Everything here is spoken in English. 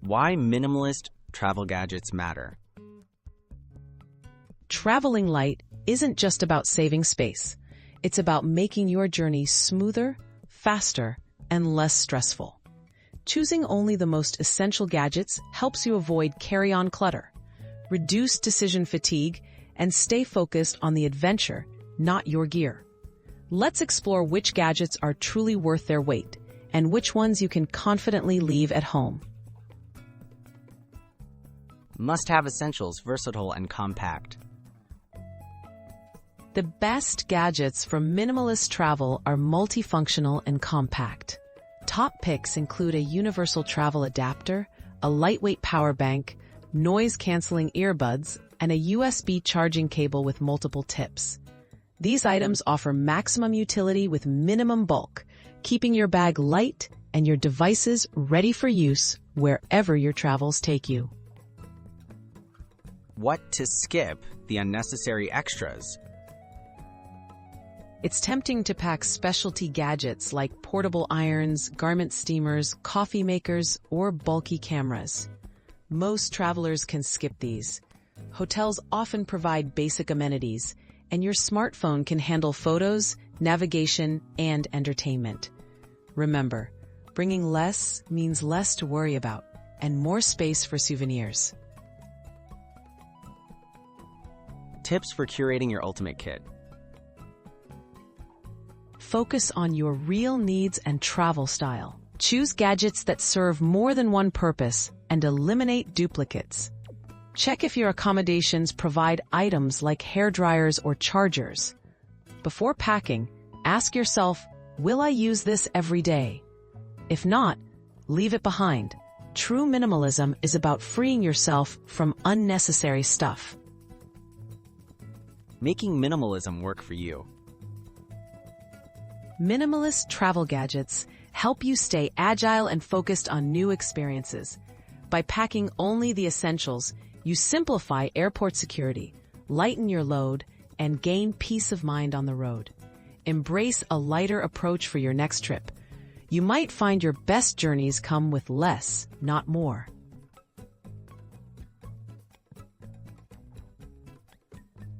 Why minimalist travel gadgets matter. Traveling light isn't just about saving space. It's about making your journey smoother, faster, and less stressful. Choosing only the most essential gadgets helps you avoid carry-on clutter, reduce decision fatigue, and stay focused on the adventure, not your gear. Let's explore which gadgets are truly worth their weight and which ones you can confidently leave at home. Must-have essentials, versatile and compact. The best gadgets for minimalist travel are multifunctional and compact. Top picks include a universal travel adapter, a lightweight power bank, noise-canceling earbuds, and a USB charging cable with multiple tips. These items offer maximum utility with minimum bulk, keeping your bag light and your devices ready for use wherever your travels take you. What to skip, the unnecessary extras. It's tempting to pack specialty gadgets like portable irons, garment steamers, coffee makers, or bulky cameras. Most travelers can skip these. Hotels often provide basic amenities, and your smartphone can handle photos, navigation, and entertainment. Remember, bringing less means less to worry about, and more space for souvenirs. Tips for curating your ultimate kit. Focus on your real needs and travel style. Choose gadgets that serve more than one purpose and eliminate duplicates. Check if your accommodations provide items like hair dryers or chargers. Before packing, ask yourself, will I use this every day? If not, leave it behind. True minimalism is about freeing yourself from unnecessary stuff. Making minimalism work for you. Minimalist travel gadgets help you stay agile and focused on new experiences. By packing only the essentials, you simplify airport security, lighten your load, and gain peace of mind on the road. Embrace a lighter approach for your next trip. You might find your best journeys come with less, not more.